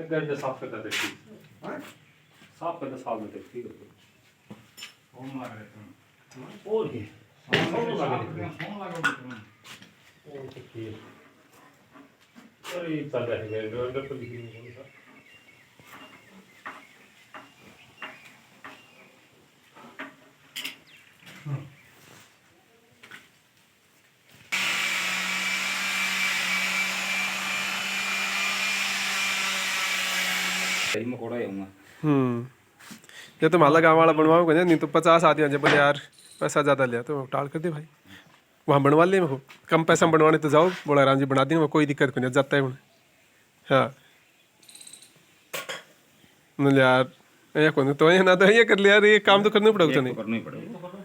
गंज साफ करता देखी साफ करता साल में देखी फोन लगा रहे तुम और की फोन लगा तुम और की अरे चल रहा है अंदर तो लिखी नहीं है सही में कोड़ा आऊंगा ये तो माला गाँव वाला बनवाओगे नहीं तो 50 आदमी जब बोले यार पैसा ज़्यादा लिया तो टाल कर दे भाई वहाँ बनवा ले वो कम पैसा में बनवाने तो जाओ बोला राम जी बना देंगे कोई दिक्कत नहीं जाता है उन्हें हाँ नहीं यार ये कौन तो ये ना तो ये कर लिया यार ये काम तो करना ही पड़ेगा तो नहीं करना ही पड़ेगा